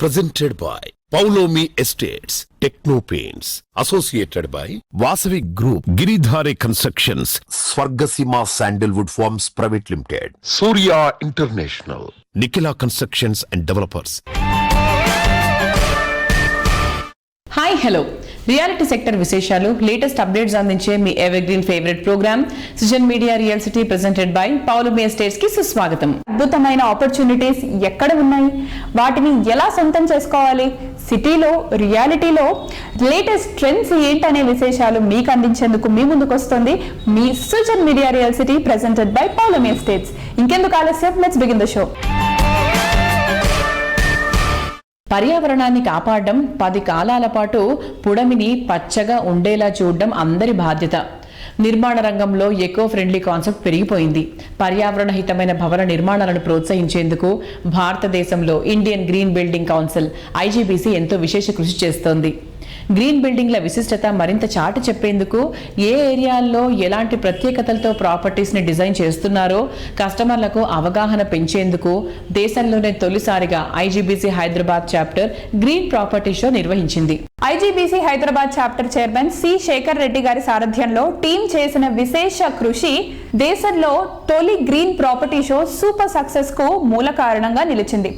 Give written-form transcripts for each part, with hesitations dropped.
presented by Paulomi Estates, Techno Paints, associated by Vasavi Group, Giridhare Constructions, Swargasima Sandalwood Farms Private Limited, Surya International, Nikila Constructions and Developers. Hi hello reality sector విశేషాలు latest updates అందించే మీ evergreen favourite programme Sujan media real city presented by Paulomi estates కి సుస్వాగతం. అద్భుతమైన opportunities ఎక్కడ ఉన్నాయి, వాటిని ఎలా సొంతం చేసుకోవాలి, సిటీలో రియాలిటీలో లేటెస్ట్ ట్రెండ్స్ ఏంటనే విశేషాలు మీకు అందించేందుకు మీ ముందుకు వస్తుంది మీ Sujan media real city presented by Paulomi estates. ఇంకెందుకు ఆలస్యం, లెట్స్ బిగిన్ ద షో. పర్యావరణాన్ని కాపాడడం, 10 కాలాల పాటు పుడమిని పచ్చగా ఉండేలా చూడడం అందరి బాధ్యత. నిర్మాణ రంగంలో ఎకో ఫ్రెండ్లీ కాన్సెప్ట్ పెరిగిపోయింది. పర్యావరణ హితమైన భవన నిర్మాణాలను ప్రోత్సహించేందుకు భారతదేశంలో Indian green building council IGBC ఎంతో విశేష కృషి చేస్తోంది. గ్రీన్ బిల్డింగ్ల విశిష్టత మరింత చాటి చెప్పేందుకు ఏ ఏరియాల్లో ఎలాంటి ప్రత్యేకతలతో ప్రాపర్టీస్ ని డిజైన్ చేస్తున్నారో కస్టమర్లకు అవగాహన పెంచేందుకు దేశంలోనే తొలిసారిగా IGBC Hyderabad chapter green property show నిర్వహించింది. IGBC Hyderabad chapter chairman C Shekhar Reddy గారి సారథ్యంలో టీం చేసిన విశేష కృషి దేశంలో తొలి green property show super success కు మూల కారణంగా నిలిచింది.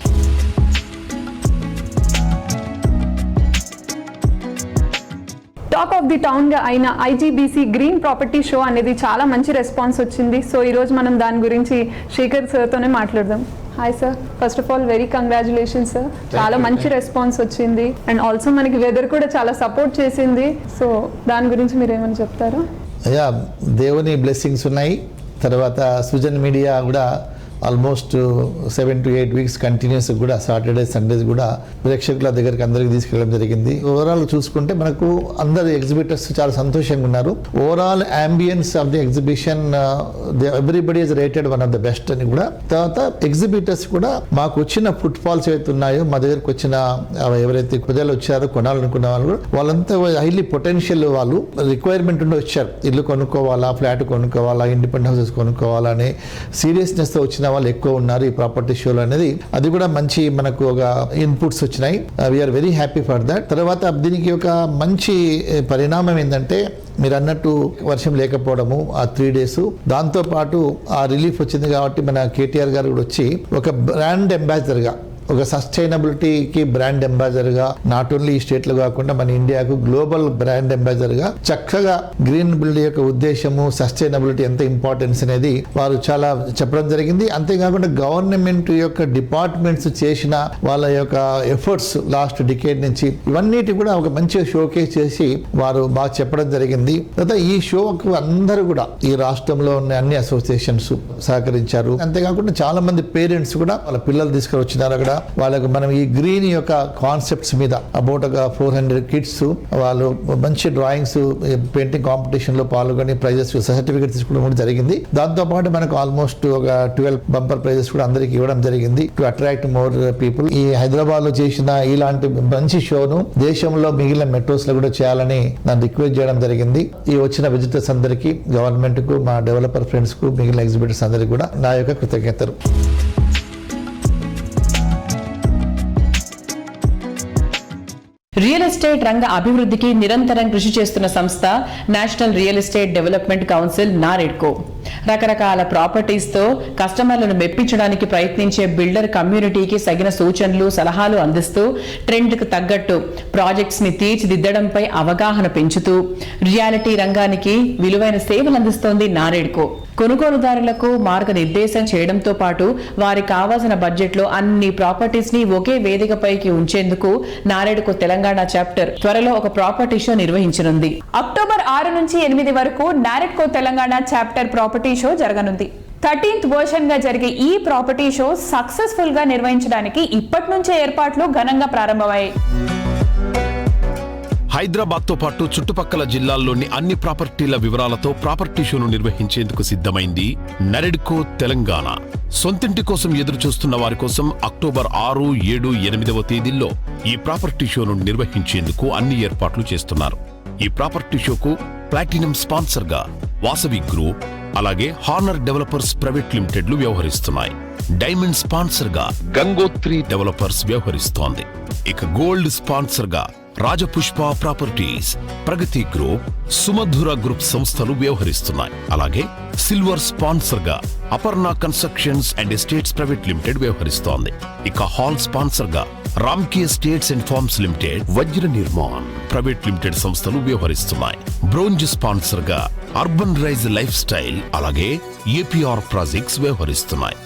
టాక్ ఆఫ్ ది టౌన్ గా అయిన IGBC గ్రీన్ ప్రాపర్టీ షో అనేది చాలా మంచి రెస్పాన్స్ వచ్చింది. సో ఈ రోజు మనం దాని గురించి శేఖర్ సార్ తోనే మాట్లాడదాం. Hi sir, first of all very congratulations sir, చాలా మంచి రెస్పాన్స్ వచ్చింది అండ్ ఆల్సో మనకి వెదర్ కూడా చాలా సపోర్ట్ చేసింది. సో దాని గురించి మీరు ఏమైనా చెప్తారా? యా, దేవుని బ్లెస్సింగ్స్ ఉన్నాయి. తర్వాత సుజన్ మీడియా కూడా ఆల్మోస్ట్ 7 to 8 వీక్స్ కంటిన్యూస్ కూడా సాటర్డే సండేస్ కూడా ప్రేక్షకుల దగ్గరికి అందరికి తీసుకెళ్ళడం జరిగింది. ఓవరాల్ చూసుకుంటే మనకు అందరు ఎగ్జిబిటర్స్ చాలా సంతోషంగా ఉన్నారు. Overall ambience of the exhibition everybody is rated one of the best అని కూడా. తర్వాత ఎగ్జిబిటర్స్ కూడా మాకు వచ్చిన ఫుట్ ఫాల్స్ ఏవైతే ఉన్నాయో, మా దగ్గరకు వచ్చిన ఎవరైతే ప్రజలు వచ్చారో కొనాలనుకున్న వాళ్ళు వాళ్ళంతా హైలీ పొటెన్షియల్, వాళ్ళు రిక్వైర్మెంట్ ఉండి వచ్చారు. ఇల్లు కొనుక్కోవాలా, ఫ్లాట్ కొనుక్కోవాలా, ఇండిపెండెంట్ హౌసెస్ కొనుక్కోవాలా అనే సీరియస్నెస్ తో వచ్చిన వాళ్ళు ఎక్కువ ఉన్నారు ఈ ప్రాపర్టీ షోలో అనేది. అది కూడా మంచి మనకు ఒక ఇన్పుట్స్ వచ్చినాయి. We are very happy for that. తర్వాత దీనికి ఒక మంచి పరిణామం ఏంటంటే, మీరు అన్నట్టు వర్షం లేకపోవడము ఆ 3 days, దాంతో పాటు ఆ రిలీఫ్ వచ్చింది కాబట్టి మన KTR గారు కూడా వచ్చి ఒక బ్రాండ్ అంబాసిడర్గా, ఒక సస్టైనబిలిటీకి బ్రాండ్ అంబాసిడర్గా, నాట్ ఓన్లీ ఈ స్టేట్లో కాకుండా మన ఇండియాకు గ్లోబల్ బ్రాండ్ అంబాసిడర్గా చక్కగా గ్రీన్ బిల్డింగ్ యొక్క ఉద్దేశము, సస్టైనబిలిటీ ఎంత ఇంపార్టెన్స్ అనేది వారు చాలా చెప్పడం జరిగింది. అంతేకాకుండా గవర్నమెంట్ యొక్క డిపార్ట్మెంట్స్ చేసిన వాళ్ళ యొక్క ఎఫర్ట్స్ లాస్ట్ డికేడ్ నుంచి ఇవన్నిటి కూడా ఒక మంచి షోకేస్ చేసి వారు బాగా చెప్పడం జరిగింది. తర్వాత ఈ షోకు అందరూ కూడా ఈ రాష్ట్రంలో ఉన్న అన్ని అసోసియేషన్స్ సహకరించారు. అంతేకాకుండా చాలా మంది పేరెంట్స్ కూడా వాళ్ళ పిల్లలు తీసుకొని వచ్చినారు. అక్కడ వాళ్ళకు మనం ఈ గ్రీన్ యొక్క కాన్సెప్ట్స్ మీద అబౌట్ ఒక 400 kids వాళ్ళు మంచి డ్రాయింగ్స్, పెయింటింగ్ కాంపిటీషన్ లో పాల్గొని ప్రైజెస్, సర్టిఫికేట్ తీసుకోవడం కూడా జరిగింది. దాంతో పాటు మనకు ఆల్మోస్ట్ ఒక 12 బంపర్ ప్రైజెస్ కూడా అందరికి ఇవ్వడం జరిగింది టు అట్రాక్ట్ మోర్ పీపుల్. ఈ హైదరాబాద్ లో చేసిన ఇలాంటి మంచి షోను దేశంలో మిగిలిన మెట్రోస్ లో కూడా చేయాలని నన్ను రిక్వెస్ట్ చేయడం జరిగింది. ఈ వచ్చిన విజిటర్స్ అందరికీ, గవర్నమెంట్ కు, మా డెవలపర్ ఫ్రెండ్స్ కు, మిగిలిన ఎగ్జిబిటర్స్ అందరికీ కూడా నా యొక్క కృతజ్ఞతలు. రియల్ ఎస్టేట్ రంగ అభివృద్ధికి నిరంతరం కృషి చేస్తున్న సంస్థ national real estate development council NAREDCO. రకరకాల ప్రాపర్టీస్ తో కస్టమర్లను మెప్పించడానికి ప్రయత్నించే బిల్డర్ కమ్యూనిటీకి తగిన సూచనలు, సలహాలు అందిస్తూ ట్రెండ్ కు తగ్గట్టు ప్రాజెక్ట్స్ ని తీర్చిదిద్దడంపై అవగాహన పెంచుతూ రియాలిటీ రంగానికి విలువైన సేవలు అందిస్తోంది నారెడ్కో. కొనుగోలుదారులకు మార్గనిర్దేశం చేయడంతో పాటు వారికి కావాల్సిన బడ్జెట్ లో అన్ని ప్రాపర్టీస్ ని ఒకే వేదికపైకి ఉంచేందుకు నారెడ్కో తెలంగాణ చాప్టర్ త్వరలో ఒక ప్రాపర్టీ షో నిర్వహించనుంది. అక్టోబర్ 6 నుంచి 8 వరకు NAREDCO Telangana chapter property show జరగనుంది. 13th వర్షన్ గా జరిగే ఈ ప్రాపర్టీ షో సక్సెస్ఫుల్ గా నిర్వహించడానికి ఇప్పటి నుంచే ఏర్పాట్లు ఘనంగా ప్రారంభమయ్యాయి. హైదరాబాద్ తో పాటు చుట్టుపక్కల జిల్లాల్లోని అన్ని ప్రాపర్టీల వివరాలతో ప్రాపర్టీ షోను నిర్వహించేందుకు సిద్ధమైంది నరెడ్కో తెలంగాణ. సొంతింటి కోసం ఎదురు చూస్తున్న వారి కోసం అక్టోబర్ 6, 7, 8వ తేదీల్లో ఈ ప్రాపర్టీ షోను నిర్వహించేందుకు అన్ని ఏర్పాట్లు చేస్తున్నారు. ఈ ప్రాపర్టీ షోకు ప్లాటినం స్పాన్సర్ గా వాసవి గ్రూప్ అలాగే హార్నర్ డెవలపర్స్ ప్రైవేట్ లిమిటెడ్లు వ్యవహరిస్తున్నాయి. డైమండ్ స్పాన్సర్ గా గంగోత్రి డెవలపర్స్ వ్యవహరిస్తోంది. ఇక గోల్డ్ స్పాన్సర్ గా Rajapushpa properties, Pragathi group, Sumadhura group సంస్థలు వ్యవహరిస్తున్నాయి. అలాగే సిల్వర్ స్పాన్సర్ గా Aparna constructions and estates private limited వ్యవహరిస్తోంది. ఇక హాల్ స్పాన్సర్ గా Ramky estates and farms limited, Vajra Nirman private limited సంస్థలు వ్యవహరిస్తున్నాయి. బ్రోంజ్ స్పాన్సర్ గా అర్బన్ రైజ్ లైఫ్ స్టైల్ అలాగే ఏపీఆర్ ప్రాజెక్ట్స్ వ్యవహరిస్తున్నాయి.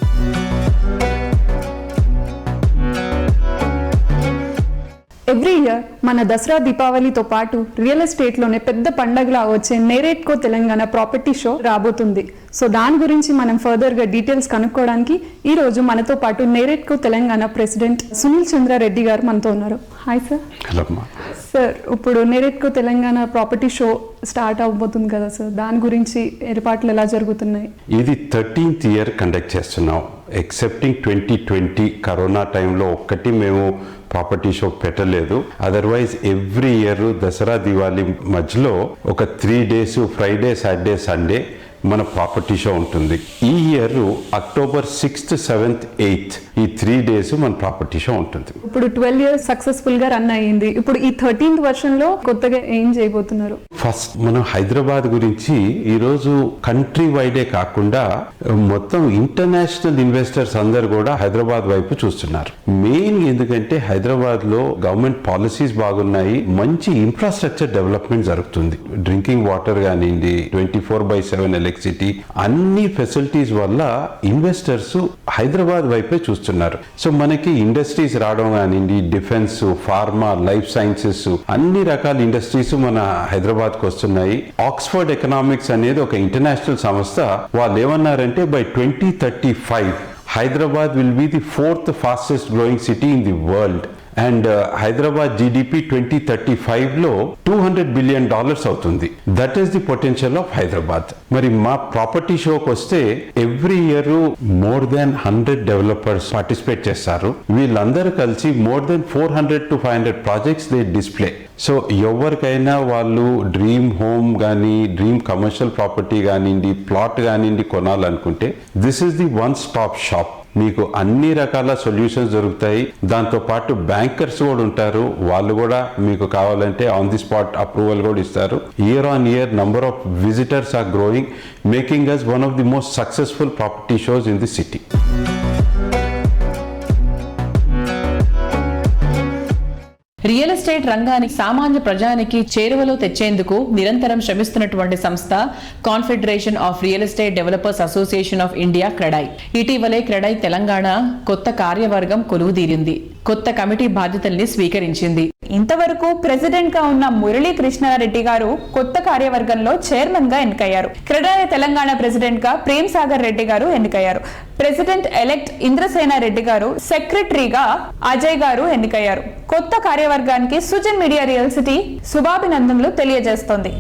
ఎవ్రీ ఇయర్ మన దసరా దీపావళితో పాటు రియల్ ఎస్టేట్లోనే పెద్ద పండగలా వచ్చే నేరేట్కో తెలంగాణ ప్రాపర్టీ షో రాబోతుంది. సో దాని గురించి మనం ఫర్దర్గా డీటెయిల్స్ కనుక్కోవడానికి ఈరోజు మనతో పాటు నేరేట్కో తెలంగాణ ప్రెసిడెంట్ సునీల్ చంద్రారెడ్డి గారు మనతో ఉన్నారు. Hi sir. హలో సార్, ఇప్పుడు నేరేట్కో తెలంగాణ ప్రాపర్టీ షో స్టార్ట్ అవబోతుంది కదా సార్, దాని గురించి ఏర్పాట్లు ఎలా జరుగుతున్నాయి? ఇది 13th ఇయర్ కండక్ట్ చేస్తున్నాం. ఎక్సెప్టింగ్ 2020 కరోనా టైంలో ఒక్కటి మేము ప్రాపర్టీ షో పెట్టలేదు. Otherwise every year Dasara Diwali మధ్యలో ఒక 3 days ఫ్రైడే, సాటర్డే, సండే మన ప్రాపర్టీ షో ఉంటుంది. ఈ year October 6th, 7th, 8th ఈ 3 days మన ప్రాపర్టీ షో ఉంటుంది. ఇప్పుడు 12 years సక్సెస్ఫుల్ గా రన్ అయ్యింది. ఇప్పుడు ఈ 13th వర్షన్లో కొత్తగా ఏం చేయబోతున్నారు? ఫస్ట్ మనం హైదరాబాద్ గురించి ఈరోజు కంట్రీ వైడే కాకుండా మొత్తం ఇంటర్నేషనల్ ఇన్వెస్టర్స్ అందరు కూడా హైదరాబాద్ వైపు చూస్తున్నారు. మెయిన్ ఎందుకంటే హైదరాబాద్ లో గవర్నమెంట్ పాలసీస్ బాగున్నాయి, మంచి ఇన్ఫ్రాస్ట్రక్చర్ డెవలప్మెంట్ జరుగుతుంది. డ్రింకింగ్ వాటర్ కానివ్వండి, 24/7 ఎలక్ట్రిసిటీ, అన్ని ఫెసిలిటీస్ వల్ల ఇన్వెస్టర్స్ హైదరాబాద్ వైపే చూస్తున్నారు. సో మనకి ఇండస్ట్రీస్ రావడం కానివ్వండి, డిఫెన్స్, ఫార్మా, లైఫ్ సైన్సెస్, అన్ని రకాల ఇండస్ట్రీస్ మన హైదరాబాద్ కు వస్తున్నాయి. ఆక్స్ఫర్డ్ ఎకనామిక్స్ అనేది ఒక ఇంటర్నేషనల్ సంస్థ, వాళ్ళు ఏమన్నారంటే by 2035 Hyderabad will be the 4th fastest growing city in the world. And Hyderabad GDP 2035 లో $200 billion అవుతుంది. That is the potential of Hyderabad. మరి మా ప్రాపర్టీ షోకి వస్తే every year more than 100 developers participate చేస్తారు. వీళ్ళందరూ కలిసి more than 400 to 500 projects they display. So ఎవరికైనా వాళ్ళు డ్రీమ్ హోమ్ కానీ, డ్రీమ్ కమర్షియల్ ప్రాపర్టీ కానివ్వండి, ప్లాట్ కానివ్వండి కొనాలనుకుంటే this is the one stop shop. మీకు అన్ని రకాల సొల్యూషన్స్ దొరుకుతాయి. దాంతో పాటు బ్యాంకర్స్ కూడా ఉంటారు, వాళ్ళు కూడా మీకు కావాలంటే ఆన్ ది స్పాట్ అప్రూవల్ కూడా ఇస్తారు. Year on year number of visitors are growing, making us one of the most successful property shows in the city. Real estate రంగానికి సామాన్య ప్రజానికి చేరువలో తెచ్చేందుకు నిరంతరం శ్రమిస్తున్నటువంటి సంస్థ confederation of real estate developers association of India, CREDAI. ఇటీవలే క్రెడాయ్ తెలంగాణ కొత్త కార్యవర్గం కొలువుదీరింది, కొత్త కమిటీ బాధ్యతల్ని స్వీకరించింది. ఇంతవరకు ప్రెసిడెంట్ గా ఉన్న మురళీ కృష్ణారెడ్డి గారు కొత్త కార్యవర్గంలో చైర్మన్ గా ఎన్నికయ్యారు. క్రెడాయ్ తెలంగాణ ప్రెసిడెంట్ గా ప్రేమ్ సాగర్ రెడ్డి గారు ఎన్నికయ్యారు. ప్రెసిడెంట్ ఎలెక్ట్ ఇంద్రసేన రెడ్డి గారు, సెక్రటరీగా అజయ్ గారు ఎన్నికయ్యారు. కొత్త కార్యవర్గానికి సుజన్ మీడియా రియల్ సిటీ శుభాభినందనలు తెలియజేస్తోంది.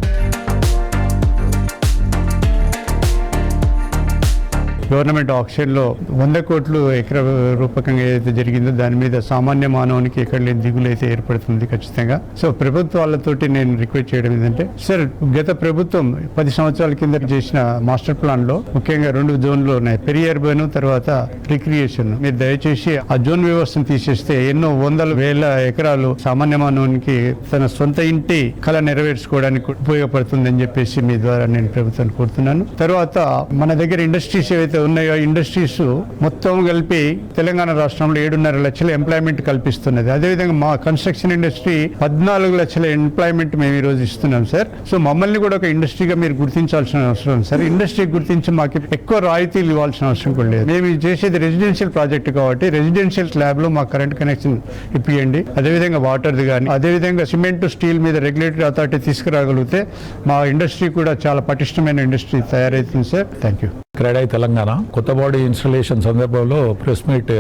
గవర్నమెంట్ ఆక్షన్లో 100 కోట్లు ఎకర రూపకంగా ఏదైతే జరిగిందో దాని మీద సామాన్య మానవునికి ఎక్కడ లేని దిగులు అయితే ఏర్పడుతుంది ఖచ్చితంగా. సో ప్రభుత్వాలతోటి నేను రిక్వెస్ట్ చేయడం ఏంటంటే, సార్ గత ప్రభుత్వం 10 సంవత్సరాల కింద చేసిన మాస్టర్ ప్లాన్ లో ముఖ్యంగా 2 జోన్లు ఉన్నాయి, పెరి అర్బన్ తర్వాత రిక్రియేషన్. మీరు దయచేసి ఆ జోన్ వ్యవస్థను తీసేస్తే ఎన్నో వందల వేల ఎకరాలు సామాన్య మానవునికి తన సొంత ఇంటి కళ నెరవేర్చుకోవడానికి ఉపయోగపడుతుందని చెప్పేసి మీ ద్వారా నేను ప్రభుత్వాన్ని కోరుతున్నాను. తర్వాత మన దగ్గర ఇండస్ట్రీస్ ఏవైతే ఉన్నాయో, ఇండస్ట్రీస్ మొత్తం కలిపి తెలంగాణ రాష్ట్రంలో 7.5 లక్షల ఎంప్లాయ్మెంట్ కల్పిస్తున్నది. అదేవిధంగా మా కన్స్ట్రక్షన్ ఇండస్ట్రీ 14 లక్షల ఎంప్లాయ్మెంట్ మేము ఈ రోజు ఇస్తున్నాం సార్. సో మమ్మల్ని కూడా ఒక ఇండస్ట్రీగా మీరు గుర్తించాల్సిన అవసరం సార్. ఇండస్ట్రీ గుర్తించి మాకు ఎక్కువ రాయితీలు ఇవ్వాల్సిన అవసరం కూడా లేదు. మేము చేసేది రెసిడెన్షియల్ ప్రాజెక్ట్ కాబట్టి రెసిడెన్షియల్ స్లాబ్ లో మా కరెంట్ కనెక్షన్ ఇప్పియండి. అదేవిధంగా వాటర్ది కానీ, అదేవిధంగా సిమెంట్, స్టీల్ మీద రెగ్యులేటరీ అథారిటీ తీసుకురాగలిగితే మా ఇండస్ట్రీ కూడా చాలా పటిష్టమైన ఇండస్ట్రీ తయారవుతుంది sir. Thank you. CREDAI Telangana కొత్త బాడీ ఇన్స్టాలేషన్ సందర్భంలో ప్రెస్ మీట్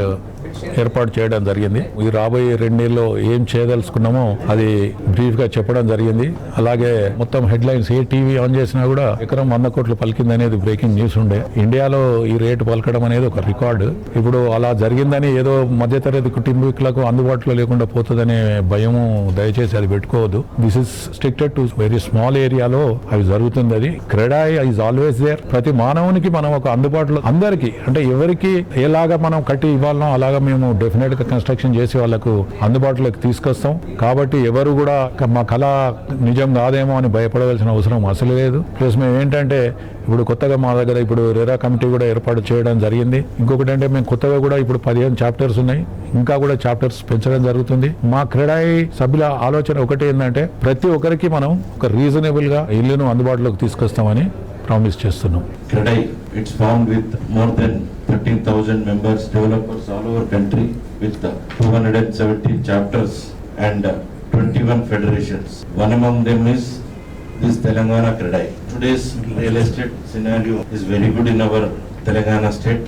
ఏర్పాటు చేయడం జరిగింది. ఈ రాబోయే 2 నెలల్లో ఏం చేయదలుచుకున్నామో అది బ్రీఫ్ గా చెప్పడం జరిగింది. అలాగే మొత్తం head lines A TV on చేసినా కూడా ఎకరం 100 కోట్లు పలికింది అనేది బ్రేకింగ్ న్యూస్ ఉండే. ఇండియాలో ఈ రేటు పలకడం అనేది ఒక రికార్డు. ఇప్పుడు అలా జరిగిందని ఏదో మధ్యతరగతి కుటుంబీకులకు అందుబాటులో లేకుండా పోతుందనే భయము దయచేసి అది పెట్టుకోవద్దు. This is restricted to very small ఏరియాలో అవి జరుగుతుంది. అది క్రెడాయ్ ఈజ్ ఆల్వేస్ దేర్. ప్రతి మానవునికి మనం ఒక అందుబాటులో అందరికీ అంటే ఎవరికి ఎలాగా మనం కట్టి ఇవ్వాలనో అలాగా మేము డెఫినెట్ గా కన్స్ట్రక్షన్ చేసి వాళ్ళకు అందుబాటులోకి తీసుకొస్తాం. కాబట్టి ఎవరు కూడా మా కళ నిజం కాదేమో అని భయపడవలసిన అవసరం అసలు లేదు. ప్లస్ మేము ఏంటంటే ఇప్పుడు కొత్తగా మా దగ్గర ఇప్పుడు రెరా కమిటీ కూడా ఏర్పాటు చేయడం జరిగింది. ఇంకొకటి అంటే మేము కొత్తగా కూడా ఇప్పుడు 15 చాప్టర్స్ ఉన్నాయి. ఇంకా కూడా చాప్టర్స్ పెంచడం జరుగుతుంది. మా క్రెడాయి సభ్యుల ఆలోచన ఒకటి ఏంటంటే ప్రతి ఒక్కరికి మనం ఒక రీజనబుల్ గా ఇల్లును అందుబాటులోకి తీసుకొస్తామని ప్రామిస్ చేస్తున్నాం. CREDAI, it's formed with more than 13,000 members, developers all over country with 270 chapters and 21 federations. One among them is this Telangana CREDAI. Today's real estate scenario is very good in our Telangana state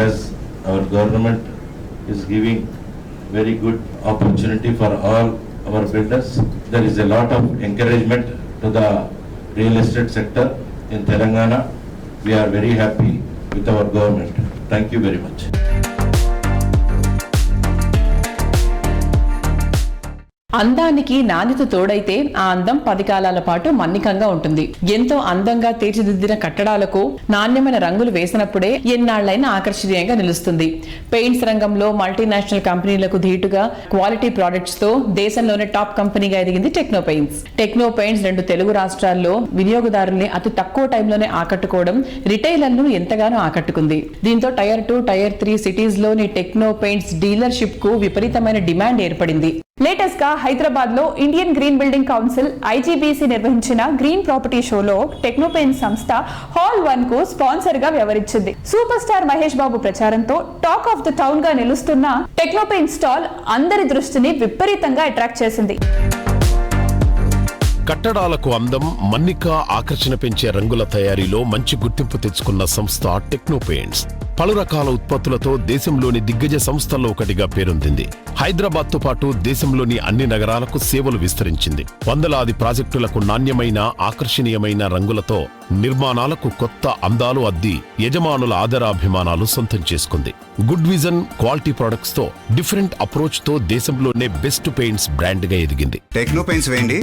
as our government is giving very good opportunity for all our builders. There is a lot of encouragement to the real estate sector in Telangana. We are very happy with our government. Thank you very much. అందానికి నాణ్యత తోడైతే ఆ అందం 10 కాలాల పాటు మన్నికంగా ఉంటుంది. ఎంతో అందంగా తీర్చిదిద్దిన కట్టడాలకు నాణ్యమైన రంగులు వేసినప్పుడే ఎన్నాళ్లైనా ఆకర్షణీయంగా నిలుస్తుంది. పెయింట్స్ రంగంలో మల్టీనేషనల్ కంపెనీలకు ధీటుగా క్వాలిటీ ప్రొడక్ట్స్ తో దేశంలోనే టాప్ కంపెనీగా ఎదిగింది techno paints. Techno paints 2 Telugu రాష్ట్రాల్లో వినియోగదారుల్ని అతి తక్కువ టైంలోనే ఆకట్టుకోవడం రిటైలర్లను ఎంతగానో ఆకట్టుకుంది. దీంతో టైర్ 2, టైర్ 3 సిటీస్ లోని టెక్నో పెయింట్స్ డీలర్షిప్ కు విపరీతమైన డిమాండ్ ఏర్పడింది. లేటెస్ట్ గా హైదరాబాద్ లో Indian green building council IGBC నిర్వహించిన గ్రీన్ ప్రాపర్టీ షోలో టెక్నో పెయింట్స్ సంస్థ హాల్ 1 కు స్పాన్సర్ గా వ్యవహరించింది. సూపర్ స్టార్ మహేష్ బాబు ప్రచారంతో టాక్ ఆఫ్ ద టౌన్ గా నిలుస్తున్న టెక్నో పెయింట్ స్టాల్ అందరి దృష్టిని విపరీతంగా అట్రాక్ట్ చేసింది. కట్టడాలకు అందం, మన్నిక, ఆకర్షణ పెంచే రంగుల తయారీలో మంచి గుర్తింపు తెచ్చుకున్న సంస్థ టెక్నో పెయింట్స్ పలు రకాల ఉత్పత్తులతో దేశంలోని దిగ్గజ సంస్థల్లో ఒకటిగా పేరొందింది. హైదరాబాద్ తో పాటు దేశంలోని అన్ని నగరాలకు సేవలు విస్తరించింది. వందలాది ప్రాజెక్టులకు నాణ్యమైన, ఆకర్షణీయమైన రంగులతో నిర్మాణాలకు కొత్త అందాలు అద్ది యజమానుల ఆదరాభిమానాలు సొంతం చేసుకుంది. గుడ్ విజన్, క్వాలిటీ ప్రొడక్ట్స్ తో డిఫరెంట్ అప్రోచ్ తో దేశంలోనే బెస్ట్ పెయింట్స్ బ్రాండ్ గా ఎదిగింది. టెక్నో పెయింట్స్ వేయండి,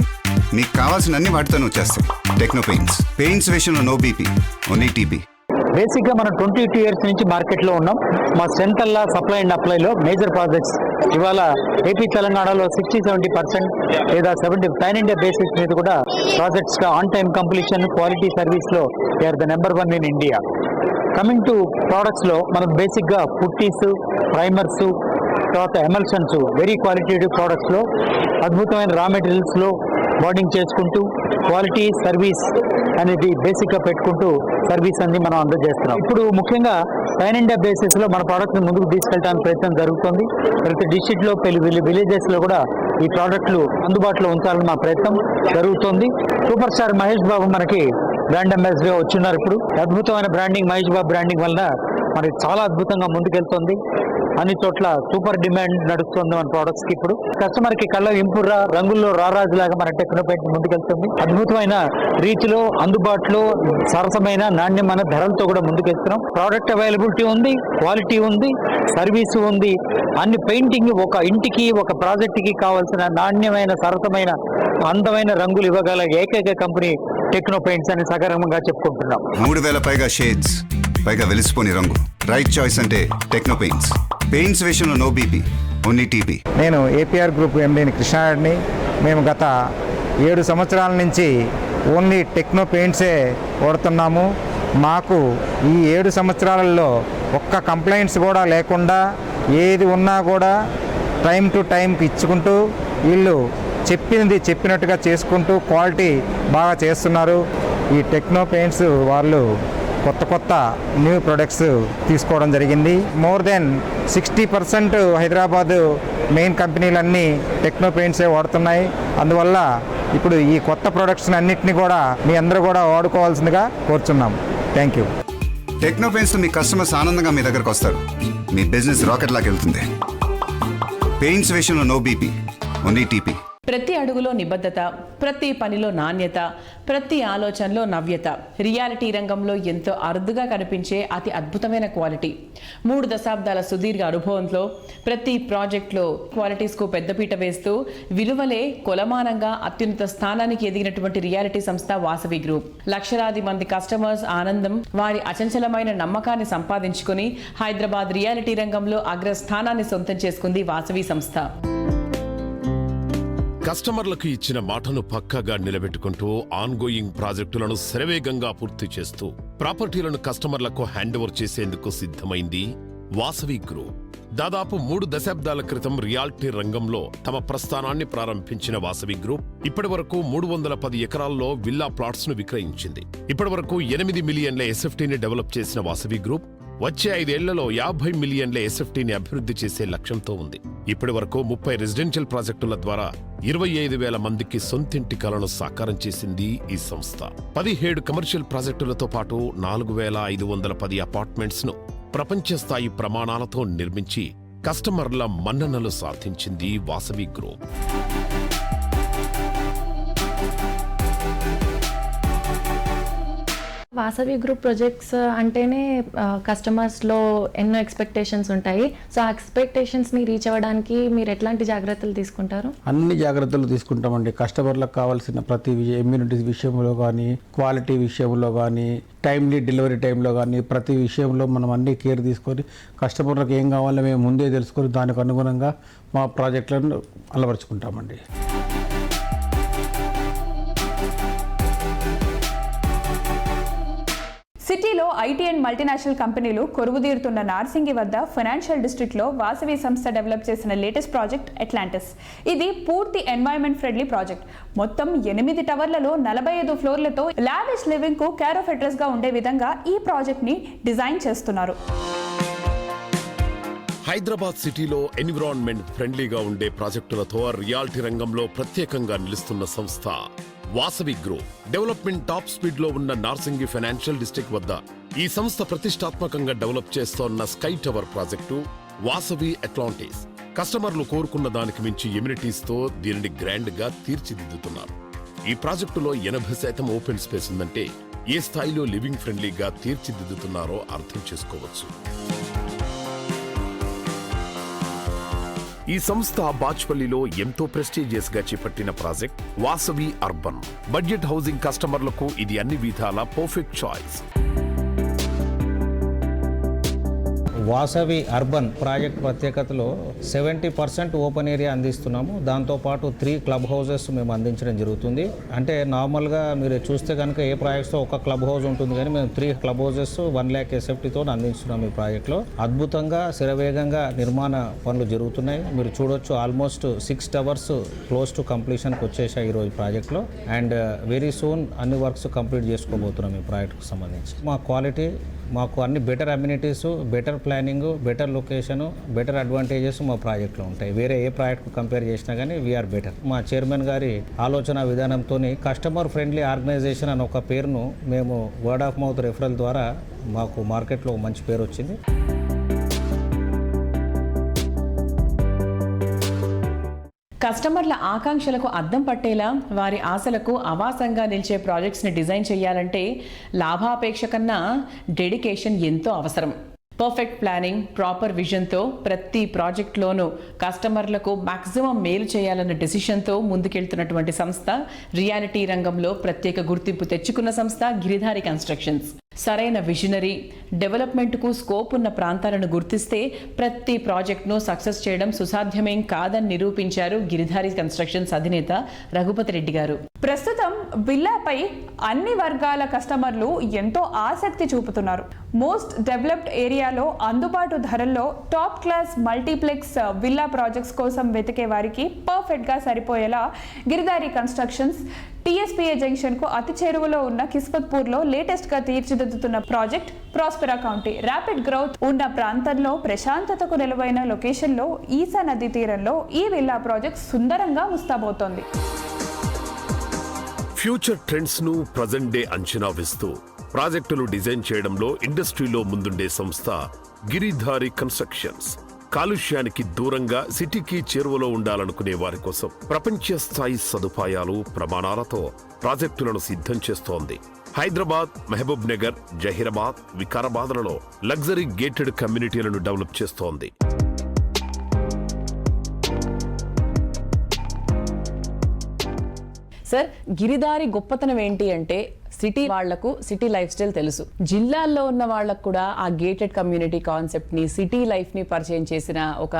మీకు కావాల్సిన అన్ని వాటితోనే వచ్చేస్తాయి. టెక్నో పెయింట్స్, పెయింట్స్ విషయంలో నో బీపీ, ఓన్లీ టీబీ. బేసిక్గా మనం 22 ఇయర్స్ నుంచి మార్కెట్లో ఉన్నాం. మా స్ట్రెంత్ అల్లా సప్లై అండ్ అప్లైలో మేజర్ ప్రాజెక్ట్స్ ఇవాళ ఏపీ తెలంగాణలో 60-70% లేదా 70 పాన్ ఇండియా బేసిస్ మీద కూడా projects on time completion, quality సర్వీస్లో we are the number 1 in India. Coming to ప్రోడక్ట్స్లో మనం బేసిక్గా పుట్టీస్, ప్రైమర్స్, తర్వాత ఎమల్షన్స్, వెరీ క్వాలిటేటివ్ ప్రోడక్ట్స్లో అద్భుతమైన రా మెటీరియల్స్లో బాండింగ్ చేసుకుంటూ క్వాలిటీ సర్వీస్ అనేది బేసిక్గా పెట్టుకుంటూ సర్వీస్ అన్ని మనం అందజేస్తున్నాం. ఇప్పుడు ముఖ్యంగా పాన్ ఇండియా బేసిస్లో మన ప్రోడక్ట్ని ముందుకు తీసుకెళ్ళడానికి ప్రయత్నం జరుగుతుంది. ప్రతి డిస్ట్రిక్ట్లో, విలేజెస్లో కూడా ఈ ప్రోడక్ట్లు అందుబాటులో ఉంచాలని మా ప్రయత్నం జరుగుతుంది. సూపర్ స్టార్ మహేష్ బాబు మనకి బ్రాండ్ అంబాసిడర్గా వచ్చున్నారు. ఇప్పుడు అద్భుతమైన బ్రాండింగ్, మహేష్ బాబు బ్రాండింగ్ వల్ల మనకి చాలా అద్భుతంగా ముందుకెళ్తుంది. అన్ని చోట్ల సూపర్ డిమాండ్ నడుస్తుంది మన ప్రోడక్ట్స్ కి. ఇప్పుడు కస్టమర్ కి కళ్ళ ఇంపురా రంగుల్లో రారాజులాగా మన టెక్నో పెయింట్ ముందుకెళ్తుంది. అద్భుతమైన రీతిలో, అందుబాటులో, సరసమైన, నాణ్యమైన ధరలతో కూడా ముందుకెళ్తున్నాం. ప్రోడక్ట్ అవైలబిలిటీ ఉంది, క్వాలిటీ ఉంది, సర్వీస్ ఉంది. అన్ని పెయింటింగ్ ఒక ఇంటికి, ఒక ప్రాజెక్ట్ కి కావాల్సిన నాణ్యమైన, సరసమైన, అందమైన రంగులు ఇవ్వగల ఏకైక కంపెనీ టెక్నో పెయింట్స్ అని సగర్వంగా చెప్పుకుంటున్నాం. 3000 పైగా షేడ్స్, పైగా వెలిసిపోని రంగు. రైట్ చాయిస్ అంటే టెక్నో పెయింట్స్. పెయింట్స్ విషయంలో నో బీపీ, ఓన్లీ టీబీ. నేను ఏపీఆర్ గ్రూప్ ఎండీని కృష్ణారెడ్డిని. మేము గత 7 సంవత్సరాల నుంచి ఓన్లీ టెక్నో పెయింట్సే వాడుతున్నాము. మాకు ఈ 7 సంవత్సరాలలో ఒక్క కంప్లైంట్స్ కూడా లేకుండా ఏది ఉన్నా కూడా టైం టు టైంకి ఇచ్చుకుంటూ వీళ్ళు చెప్పింది చెప్పినట్టుగా చేసుకుంటూ క్వాలిటీ బాగా చేస్తున్నారు. ఈ టెక్నో పెయింట్స్ వాళ్ళు కొత్త న్యూ ప్రొడక్ట్స్ తీసుకోవడం జరిగింది. మోర్ దెన్ 60% హైదరాబాదు మెయిన్ కంపెనీలన్నీ టెక్నో పెయింట్సే వాడుతున్నాయి. అందువల్ల ఇప్పుడు ఈ కొత్త ప్రొడక్ట్స్ అన్నింటినీ కూడా మీ అందరూ కూడా వాడుకోవాల్సిందిగా కోరుచున్నాం. Thank you. టెక్నో పెయింట్స్తో మీ కస్టమర్స్ ఆనందంగా మీ దగ్గరకు వస్తారు. మీ బిజినెస్ రాకెట్ లాగా వెళ్తుంది. పెయింట్స్ విషయంలో నో బీపీ, ఓన్లీ టీపీ. ప్రతి అడుగులో నిబద్ధత, ప్రతి పనిలో నాణ్యత, ప్రతి ఆలోచనలో నవ్యత. రియాలిటీ రంగంలో ఎంతో అరుదుగా కనిపించే అతి అద్భుతమైన క్వాలిటీ. 3 దశాబ్దాల సుదీర్ఘ అనుభవంతో ప్రతి ప్రాజెక్టులో క్వాలిటీస్కు పెద్దపీట వేస్తూ విలువలే కొలమానంగా అత్యున్నత స్థానానికి ఎదిగినటువంటి రియాలిటీ సంస్థ వాసవి గ్రూప్. లక్షలాది మంది కస్టమర్స్ ఆనందం, వారి అచంచలమైన నమ్మకాన్ని సంపాదించుకుని హైదరాబాద్ రియాలిటీ రంగంలో అగ్రస్థానాన్ని సొంతం చేసుకుంది వాసవి సంస్థ. కస్టమర్లకు ఇచ్చిన మాటను పక్కాగా నిలబెట్టుకుంటూ ఆన్గోయింగ్ ప్రాజెక్టులను శరవేగంగా పూర్తి చేస్తూ ప్రాపర్టీలను కస్టమర్లకు హ్యాండ్ ఓవర్ చేసేందుకు సిద్ధమైంది వాసవి గ్రూప్. దాదాపు 3 దశాబ్దాల క్రితం రియాలిటీ రంగంలో తమ ప్రస్థానాన్ని ప్రారంభించిన వాసవి గ్రూప్ ఇప్పటి వరకు 310 ఎకరాల్లో విల్లా ప్లాట్స్ ను విక్రయించింది. ఇప్పటి వరకు 8 మిలియన్ల ఎస్ఎఫ్టీని డెవలప్ చేసిన వాసవి గ్రూప్ వచ్చే 5 ఏళ్లలో 50 మిలియన్ల ఎస్ఎఫ్టీని అభివృద్ధి చేసే లక్ష్యంతో ఉంది. ఇప్పటి వరకు 30 రెసిడెన్షియల్ ప్రాజెక్టుల ద్వారా 25,000 మందికి సొంతింటి కలను సాకారం చేసింది ఈ సంస్థ. 17 కమర్షియల్ ప్రాజెక్టులతో పాటు 4,510 అపార్ట్మెంట్స్ ను ప్రపంచ స్థాయి ప్రమాణాలతో నిర్మించి కస్టమర్ల మన్ననలు సాధించింది Vasavi group. Vasavi group projects అంటేనే కస్టమర్స్లో ఎన్నో ఎక్స్పెక్టేషన్స్ ఉంటాయి. సో ఆ ఎక్స్పెక్టేషన్స్ని రీచ్ అవ్వడానికి మీరు ఎట్లాంటి జాగ్రత్తలు తీసుకుంటారు? అన్ని జాగ్రత్తలు తీసుకుంటామండి. కస్టమర్లకు కావాల్సిన ప్రతి ఇమ్యూనిటీ విషయంలో కానీ, క్వాలిటీ విషయంలో కానీ, టైమ్లీ డెలివరీ టైంలో కానీ ప్రతి విషయంలో మనం అన్ని కేర్ తీసుకొని కస్టమర్లకు ఏం కావాలో మేము ముందే తెలుసుకొని దానికి అనుగుణంగా మా ప్రాజెక్టులను అలవరుచుకుంటామండి. సిటీలో ఐటీ అండ్ మల్టీనేషనల్ కంపెనీలు కొరువుదీరుతున్న నార్సింగి వద్ద ఫైనాన్షియల్ డిస్ట్రిక్ట్లో వాసవి సంస్థ డెవలప్ చేసిన లేటెస్ట్ ప్రాజెక్ట్ అట్లాంటిస్. ఇది పూర్తి ఎన్వైరన్మెంట్ ఫ్రెండ్లీ ప్రాజెక్ట్. మొత్తం 8 టవర్లలో 45 ఫ్లోర్లతో లావిష్ లివింగ్ కు కేర్ ఆఫ్ అడ్రస్ గా ఉండే విధంగా ఈ ప్రాజెక్ట్ ని డిజైన్ చేస్తున్నారు. హైదరాబాద్ సిటీలో ఎన్విరాన్మెంట్ ఫ్రెండ్లీగా ఉండే ప్రాజెక్టులతో రియాలిటీ రంగంలో ప్రత్యేకంగా నిలుస్తున్న సంస్థ Vasavi group. Development top speed లో ఉన్న నార్సింగి ఫైనాన్షియల్ డిస్ట్రిక్ట్ వద్ద ఈ సంస్థ ప్రతిష్టాత్మకంగా డెవలప్ చేస్తోన్న sky tower project Vasavi Atlantis. కస్టమర్లు కోరుకున్న దానికి మించి ఎమ్యూనిటీస్ తో దీనిని గ్రాండ్ గా తీర్చిదిద్దుతున్నారు. ఈ ప్రాజెక్టులో 80% ఓపెన్ స్పేస్ ఉందంటే ఏ స్థాయిలో లివింగ్ ఫ్రెండ్లీగా తీర్చిదిద్దుతున్నారో అర్థం చేసుకోవచ్చు. ఈ సంస్థ బాచ్పల్లిలో ఎంతో ప్రెస్టీజియస్ గా చేపట్టిన project Vasavi urban. Budget housing కస్టమర్లకు ఇది అన్ని విధాల perfect choice. Vasavi urban project ప్రత్యేకతలో 70% ఓపెన్ ఏరియా అందిస్తున్నాము. దాంతోపాటు 3 క్లబ్ హౌసెస్ మేము అందించడం జరుగుతుంది. అంటే నార్మల్గా మీరు చూస్తే కనుక ఏ ప్రాజెక్ట్తో ఒక క్లబ్ హౌస్ ఉంటుంది, కానీ మేము 3 క్లబ్ హౌసెస్ 1 lakh ఎస్ఎఫ్టీతో అందిస్తున్నాం. ఈ ప్రాజెక్ట్లో అద్భుతంగా శరవేగంగా నిర్మాణ పనులు జరుగుతున్నాయి. మీరు చూడొచ్చు, ఆల్మోస్ట్ 6 టవర్స్ క్లోజ్ టు కంప్లీషన్కి వచ్చేసాయి ఈరోజు ప్రాజెక్ట్లో. అండ్ వెరీ సూన్ అన్ని వర్క్స్ కంప్లీట్ చేసుకోబోతున్నాం ఈ ప్రాజెక్ట్కి సంబంధించి. మా క్వాలిటీ, మాకు అన్ని better amenities, better planning, better location, better advantages మా ప్రాజెక్ట్లో ఉంటాయి. వేరే ఏ ప్రాజెక్ట్కు కంపేర్ చేసినా కానీ వీఆర్ బెటర్. మా చైర్మన్ గారి ఆలోచన విధానంతో కస్టమర్ ఫ్రెండ్లీ ఆర్గనైజేషన్ అనే ఒక పేరును మేము వర్డ్ ఆఫ్ మౌత్ రెఫరల్ ద్వారా మాకు మార్కెట్లో మంచి పేరు వచ్చింది. కస్టమర్ల ఆకాంక్షలకు అద్దం పట్టేలా, వారి ఆశలకు ఆవాసంగా నిలిచే ప్రాజెక్ట్స్ని డిజైన్ చేయాలంటే లాభాపేక్ష కన్నా డెడికేషన్ ఎంతో అవసరం. పర్ఫెక్ట్ ప్లానింగ్, ప్రాపర్ విజన్తో ప్రతి ప్రాజెక్ట్లోనూ కస్టమర్లకు మాక్సిమం మేలు చేయాలన్న డెసిషన్తో ముందుకెళ్తున్నటువంటి సంస్థ, రియాలిటీ రంగంలో ప్రత్యేక గుర్తింపు తెచ్చుకున్న సంస్థ గిరిధారి కన్స్ట్రక్షన్స్. సరైన విజనరీ, డెవలప్మెంట్కు స్కోప్ ఉన్న ప్రాంతాలను గుర్తిస్తే ప్రతి ప్రాజెక్ట్ను సక్సెస్ చేయడం సుసాధ్యమేం కాదని నిరూపించారు గిరిధారి కన్స్ట్రక్షన్స్ అధినేత రఘుపతి రెడ్డి గారు. ప్రస్తుతం విల్లాపై అన్ని వర్గాల కస్టమర్లు ఎంతో ఆసక్తి చూపుతున్నారు. మోస్ట్ డెవలప్డ్ ఏరియాలో అందుబాటు ధరల్లో top class multiplex villa projects కోసం వెతికే వారికి పర్ఫెక్ట్ గా సరిపోయేలా గిరిధారి కన్స్ట్రక్షన్స్ టీఎస్పీఏ జంక్షన్ కు అతి చేరువలో ఉన్న కిస్మత్పూర్ లో లేటెస్ట్ గా తీర్చిదిద్దుతున్న project Prospera county. Rapid growth ఉన్న ప్రాంతంలో ప్రశాంతతకు నెలవైన లొకేషన్ లో ఈసా నదీ తీరంలో ఈ విల్లా ప్రాజెక్ట్ సుందరంగా ముస్తాబోతోంది. ఫ్యూచర్ ట్రెండ్స్ ను ప్రజెంట్ డే అంచనా వేస్తూ ప్రాజెక్టులు డిజైన్ చేయడంలో ఇండస్ట్రీలో ముందుండే సంస్థ గిరిధారి కన్స్ట్రక్షన్స్. కాలుష్యానికి దూరంగా సిటీకి చేరువలో ఉండాలనుకునే వారి కోసం ప్రపంచ స్థాయి సదుపాయాలు, ప్రమాణాలతో ప్రాజెక్టులను సిద్ధం చేస్తోంది. హైదరాబాద్, మహబూబ్ నగర్, జహీరాబాద్, వికారాబాద్లలో లగ్జరీ గేటెడ్ కమ్యూనిటీలను డెవలప్ చేస్తోంది. సార్, గిరిధారి గొప్పతనం ఏంటి అంటే సిటీ వాళ్లకు సిటీ లైఫ్ స్టైల్ తెలుసు. జిల్లాల్లో ఉన్న వాళ్ళకు కూడా ఆ గేటెడ్ కమ్యూనిటీ కాన్సెప్ట్ ని, సిటీ లైఫ్ ని పరిచయం చేసిన ఒక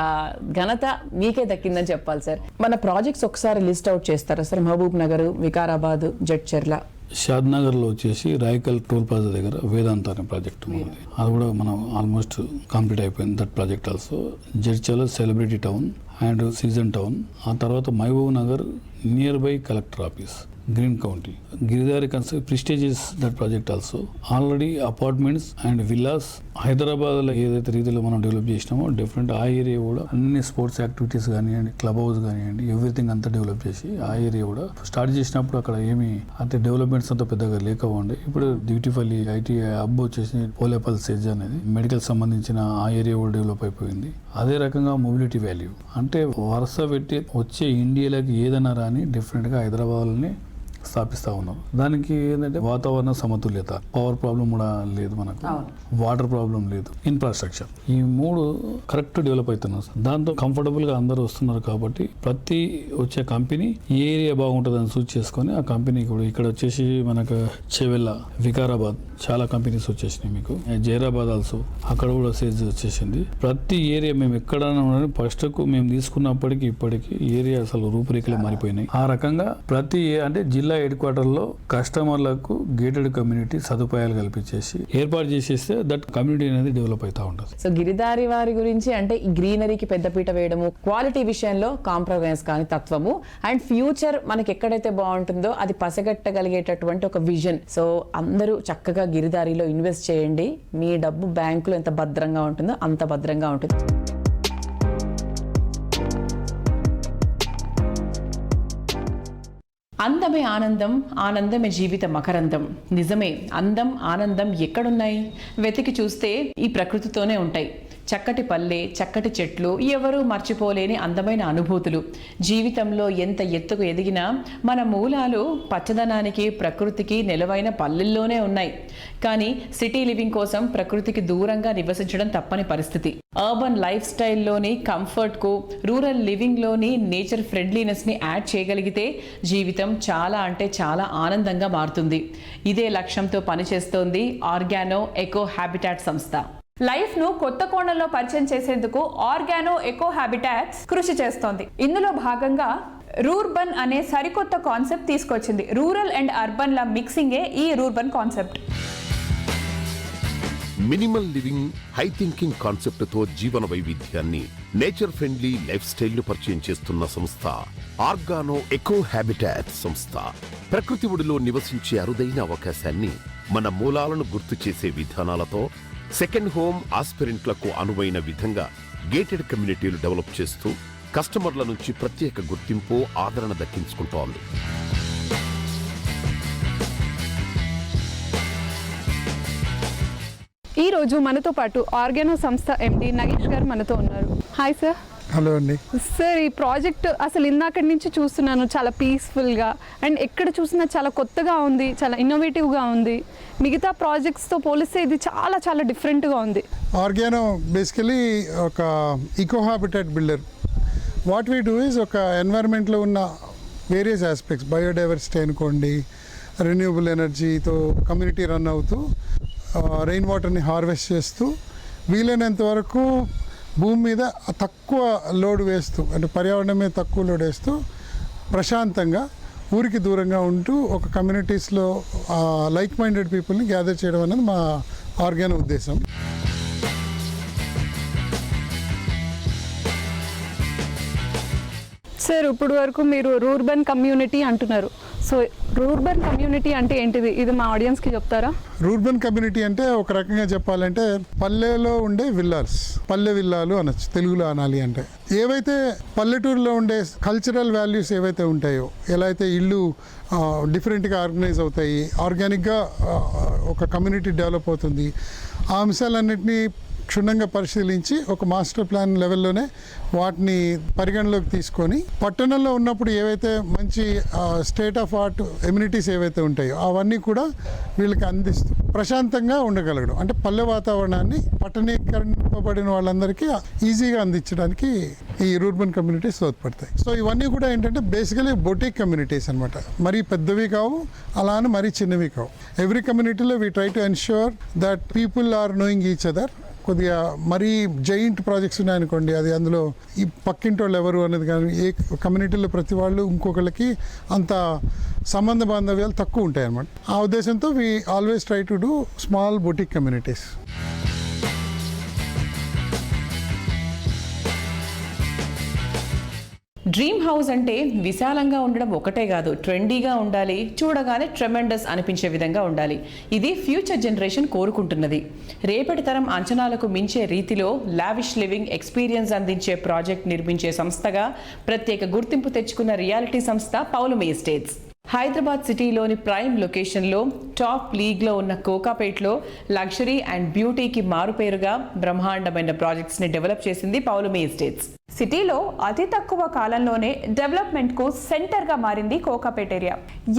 ఘనత మీకే దక్కిందని చెప్పాలి సార్. మన ప్రాజెక్ట్స్ ఒకసారి లిస్ట్ అవుట్ చేస్తారా సార్? మహబూబ్ నగర్, వికారాబాద్, జడ్చర్ల. షాద్నగర్లో వచ్చేసి రాయకల్ టోల్ ప్లాజా దగ్గర వేదాంత అనే ప్రాజెక్ట్ ఉంది. అది కూడా మనం ఆల్మోస్ట్ కంప్లీట్ అయిపోయింది. That project also. Jadcherla celebrity town and season town. ఆ తర్వాత Mahabub Nagar near by collector office, green county. Giridhari construction prestigious that project also. Already apartments and villas హైదరాబాద్లో ఏదైతే రీతిలో మనం డెవలప్ చేసినామో డిఫరెంట్ ఆ ఏరియా కూడా అన్ని స్పోర్ట్స్ యాక్టివిటీస్ కానివ్వండి, క్లబ్ హౌస్ కానివ్వండి, ఎవ్రీథింగ్ అంతా డెవలప్ చేసి ఆ ఏరియా కూడా స్టార్ట్ చేసినప్పుడు అక్కడ ఏమి అంతే డెవలప్మెంట్స్ అంతా పెద్దగా లేకపోండి. ఇప్పుడు బ్యూటిఫుల్లీ ఐటీ హబ్ వచ్చేసి పోలేపల్ సెజ్ అనేది మెడికల్ సంబంధించిన ఆ ఏరియా కూడా డెవలప్ అయిపోయింది. అదే రకంగా మొబిలిటీ వాల్యూ అంటే వరుస పెట్టి వచ్చే ఇండియాలోకి ఏదైనా రాని డిఫరెంట్గా హైదరాబాద్లోనే స్థాపిస్తా ఉన్నాం. దానికి ఏంటంటే వాతావరణ సమతుల్యత, పవర్ ప్రాబ్లం కూడా లేదు మనకు, వాటర్ ప్రాబ్లం లేదు, ఇన్ఫ్రాస్ట్రక్చర్, ఈ మూడు కరెక్ట్ డెవలప్ అవుతున్నాం. దాంతో కంఫర్టబుల్ గా అందరూ వస్తున్నారు కాబట్టి ప్రతి వచ్చే కంపెనీ ఏ ఏరియా బాగుంటుందని సూచ్ చేసుకొని ఆ కంపెనీ కూడా ఇక్కడ వచ్చేసి మనకు చెవెల్ల, వికారాబాద్ చాలా కంపెనీస్ వచ్చేసినాయి. మీకు జైరాబాద్ ఆల్సో అక్కడ కూడా సేజ్ వచ్చేసింది. ప్రతి ఏరియా మేము ఎక్కడైనా ఫస్ట్ మేము తీసుకున్నప్పటికీ ఇప్పటికీ ఏరియా అసలు రూపురేఖలు మారిపోయినాయి. ఆ రకంగా ప్రతి అంటే జిల్లా హెడ్ క్వార్టర్ లో కస్టమర్లకు గేటెడ్ కమ్యూనిటీ సదుపాయాలు కల్పించేసి ఏర్పాటు చేసేస్తే దట్ కమ్యూనిటీ అనేది డెవలప్ అవుతా ఉంటుంది. సో గిరిధారి వారి గురించి అంటే ఈ గ్రీనరీకి పెద్దపీట వేయడము, క్వాలిటీ విషయంలో కాంప్రమైజ్ కాని తత్వము, అండ్ ఫ్యూచర్ మనకి ఎక్కడైతే బాగుంటుందో అది పసగట్టగలిగేటటువంటి ఒక విజన్. సో అందరూ చక్కగా గిరిధారిలో ఇన్వెస్ట్ చేయండి. మీ డబ్బు బ్యాంకులో ఎంత భద్రంగా ఉంటుందో అంత భద్రంగా ఉంటుంది. అందమే ఆనందం, ఆనందమే జీవిత మకరందం. నిజమే, అందం ఆనందం ఎక్కడున్నాయి? వెతికి చూస్తే ఈ ప్రకృతితోనే ఉంటాయి. చక్కటి పల్లె, చక్కటి చెట్లు, ఎవరూ మర్చిపోలేని అందమైన అనుభూతులు. జీవితంలో ఎంత ఎత్తుకు ఎదిగినా మన మూలాలు పచ్చదనానికి, ప్రకృతికి నెలవైన పల్లెల్లోనే ఉన్నాయి. కానీ సిటీ లివింగ్ కోసం ప్రకృతికి దూరంగా నివసించడం తప్పని పరిస్థితి. అర్బన్ లైఫ్ స్టైల్లోని కంఫర్ట్కు, రూరల్ లివింగ్లోని నేచర్ ఫ్రెండ్లీనెస్ని యాడ్ చేయగలిగితే జీవితం చాలా అంటే చాలా ఆనందంగా మారుతుంది. ఇదే లక్ష్యంతో పనిచేస్తోంది ఆర్గానో ఎకో హ్యాబిటాట్ సంస్థ. లైఫ్ ను కొత్త కోణంలో పరిచయం చేసేందుకు ఆర్గానో ఎకో హ్యాబిటాట్స్ కృషి చేస్తోంది. ఇందులో భాగంగా రూర్బన్ అనే సరికొత్త కాన్సెప్ట్ తీసుకొచ్చింది. రూరల్ అండ్ అర్బన్ ల మిక్సింగే ఈ rurban concept. Minimal living, high thinking concept తో జీవన వైవిధ్యాన్ని, నేచర్ ఫ్రెండ్లీ లైఫ్ స్టైల్ ను పరిచయం చేస్తున్న సంస్థ ఆర్గానో ఎకో హ్యాబిటాట్ సంస్థ. ప్రకృతి ఒడిలో నివసించే అరుదైన అవకాశాన్ని, మన మూలాలను గుర్తు చేసే విధానాలతో సెకండ్ హోమ్ ఆస్పిరెంట్లకు అనువైన విధంగా గేటెడ్ కమ్యూనిటీలు డెవలప్ చేస్తూ కస్టమర్ల నుంచి ప్రత్యేక గుర్తింపు, ఆదరణ దక్కించుకుంటోంది. ఈ రోజు మనతో పాటు ఆర్గానో సంస్థ ఎండి నగేష్ గారు మనతో ఉన్నారు. Hi sir. హలో అండి. సార్, ఈ ప్రాజెక్ట్ అసలు ఇందాకటి నుంచి చూస్తున్నాను, చాలా పీస్ఫుల్గా అండ్ ఎక్కడ చూసినా చాలా కొత్తగా ఉంది, చాలా ఇన్నోవేటివ్గా ఉంది. మిగతా ప్రాజెక్ట్స్తో పోలిస్తే ఇది చాలా చాలా డిఫరెంట్గా ఉంది. ఆర్గానో బేసికలీ ఒక eco habitat builder. What we do is ఒక ఎన్వైరన్మెంట్లో ఉన్న వేరియస్ ఆస్పెక్ట్స్, బయోడైవర్సిటీ అనుకోండి, రెన్యూబుల్ ఎనర్జీతో కమ్యూనిటీ రన్ అవుతూ రెయిన్ వాటర్ని హార్వెస్ట్ చేస్తూ వీలైనంత వరకు భూమి మీద తక్కువ లోడ్ వేస్తూ, అంటే పర్యావరణం మీద తక్కువ లోడ్ వేస్తూ ప్రశాంతంగా ఊరికి దూరంగా ఉంటూ ఒక కమ్యూనిటీస్లో లైక్ మైండెడ్ పీపుల్ని గ్యాదర్ చేయడం అనేది మా ఆర్గానో ఉద్దేశం. సార్, ఇప్పుడు వరకు మీరు రూర్బన్ కమ్యూనిటీ అంటున్నారు. సో రూర్బన్ కమ్యూనిటీ అంటే ఏంటిది? ఇది మా ఆడియన్స్కి చెప్తారా? రూర్బన్ కమ్యూనిటీ అంటే ఒక రకంగా చెప్పాలంటే పల్లెలో ఉండే విల్లాస్, పల్లె విల్లాలు అనొచ్చు తెలుగులో అనాలి అంటే. ఏవైతే పల్లెటూరులో ఉండే కల్చరల్ వాల్యూస్ ఏవైతే ఉంటాయో, ఎలా అయితే ఇల్లు డిఫరెంట్గా ఆర్గనైజ్ అవుతాయి, ఆర్గానిక్గా ఒక కమ్యూనిటీ డెవలప్ అవుతుంది, ఆ అంశాలన్నింటినీ క్షుణ్ణంగా పరిశీలించి ఒక మాస్టర్ ప్లాన్ లెవెల్లోనే వాటిని పరిగణలోకి తీసుకొని పట్టణంలో ఉన్నప్పుడు ఏవైతే మంచి స్టేట్ ఆఫ్ ఆర్ట్ ఎమ్యూనిటీస్ ఏవైతే ఉంటాయో అవన్నీ కూడా వీళ్ళకి అందిస్తూ ప్రశాంతంగా ఉండగలగడం. అంటే పల్లె వాతావరణాన్ని పట్టణీకరింపబడిన వాళ్ళందరికీ ఈజీగా అందించడానికి ఈ రూర్బన్ కమ్యూనిటీస్ తోడ్పడతాయి. సో ఇవన్నీ కూడా ఏంటంటే బేసికలీ బొటిక్ కమ్యూనిటీస్ అనమాట. మరీ పెద్దవి కావు, అలా అని మరీ చిన్నవి కావు. ఎవ్రీ కమ్యూనిటీలో we try to ensure that people are knowing each other. కొద్దిగా మరీ జైంట్ ప్రాజెక్ట్స్ ఉన్నాయనుకోండి, అది అందులో ఈ పక్కింటి వాళ్ళు ఎవరు అనేది కానీ, ఏ కమ్యూనిటీలో ప్రతి వాళ్ళు ఇంకొకళ్ళకి అంత సంబంధ బాంధవ్యాలు తక్కువ ఉంటాయి అన్నమాట. ఆ ఉద్దేశంతో we always try to do small boutique communities. Dream house అంటే విశాలంగా ఉండడం ఒకటే కాదు, ట్రెండీగా ఉండాలి, చూడగానే ట్రెమెండస్ అనిపించే విధంగా ఉండాలి. ఇది ఫ్యూచర్ జనరేషన్ కోరుకుంటున్నది. రేపటి తరం అంచనాలకు మించే రీతిలో లావిష్ లివింగ్ ఎక్స్పీరియన్స్ అందించే ప్రాజెక్ట్ నిర్మించే సంస్థగా ప్రత్యేక గుర్తింపు తెచ్చుకున్న రియాలిటీ సంస్థ పౌలమి ఎస్టేట్స్. హైదరాబాద్ సిటీలోని ప్రైమ్ లొకేషన్లో టాప్ లీగ్లో ఉన్న కోకాపేట్లో లగ్జరీ అండ్ బ్యూటీకి మారుపేరుగా బ్రహ్మాండమైన ప్రాజెక్ట్స్ని డెవలప్ చేసింది పౌలమి ఎస్టేట్స్. సిటీలో అతి తక్కువ కాలంలోనే డెవలప్మెంట్కు సెంటర్గా మారింది కోకాపేట్ ఏరియా.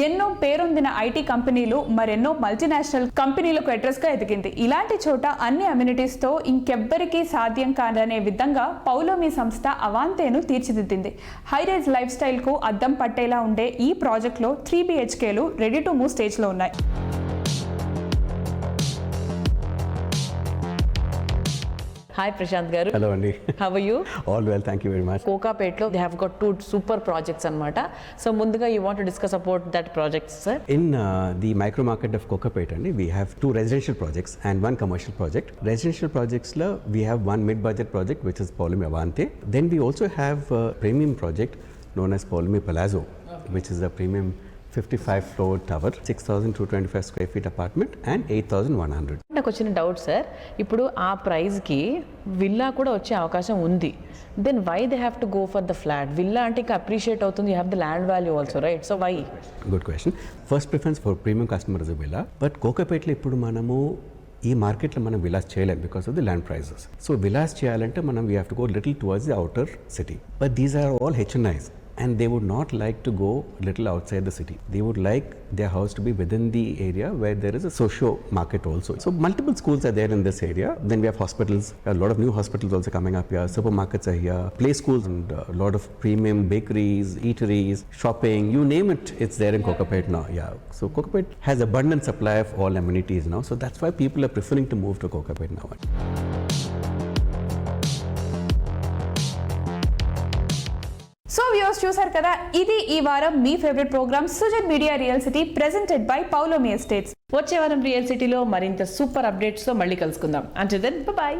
ఎన్నో పేరొందిన ఐటీ కంపెనీలు, మరెన్నో మల్టీనేషనల్ కంపెనీలకు అడ్రస్గా ఎదిగింది. ఇలాంటి చోట అన్ని అమ్యూనిటీస్తో ఇంకెవ్వరికీ సాధ్యం కాదనే విధంగా పౌలమి సంస్థ అవాంతేను తీర్చిదిద్దింది. హైరేజ్ లైఫ్ స్టైల్కు అద్దం పట్టేలా ఉండే ఈ ప్రాజెక్ట్లో 3 BHKలు రెడీ టు మూవ్ స్టేజ్లో ఉన్నాయి. హాయ్ ప్రశాంత్ గారు. హలో అండి. How are you? All well, thank you very much. కోకాపేట్లో they have got 2 super projects అన్నమాట. సో ముందుగా you want to discuss about that projects sir. In the micro market of Kokapet, we have 2 residential projects and 1 commercial project. Residential projects la we have 1 mid-budget project which is Pawlumi Avante. Then we also have a premium project known as Pawlumi Palazzo, which is a premium 55-floor tower, 6,225 square feet apartment and 8,100. నాకు వచ్చిన doubt sir, ఇప్పుడు ఆ ప్రైస్కి villa కూడా వచ్చే అవకాశం ఉంది. Then why they have to go for the flat? Villa అంటే ఇంకా అప్రిషియేట్ అవుతుంది, you have the land value also, right? So why? Good question. First preference for premium customer is a villa, but Kokapetlo ఇప్పుడు మనము ఈ మార్కెట్లో మనం villas చేయలేం because of the land prices. So villas చేయాలంటే మనం we have to go little towards the outer city, but these are all HNIs. And they would not like to go little outside the city. They would like their house to be within the area where there is a socio market also. So multiple schools are there in this area. Then we have hospitals, a lot of new hospitals also coming up here. Supermarkets are here, play schools, and a lot of premium bakeries, eateries, shopping, you name it, it's there in Kokapet now. Yeah. So Kokapet has abundant supply of all amenities now. So that's why people are preferring to move to Kokapet now. So viewers చూసారు కదా, ఇది ఈ వారం మీ favourite programme Sujan media real city presented by Paulomi estates. వచ్చే వారం real సిటీలో మరింత సూపర్ అప్డేట్స్తో మళ్ళీ కలుసుకుందాం. Until then by.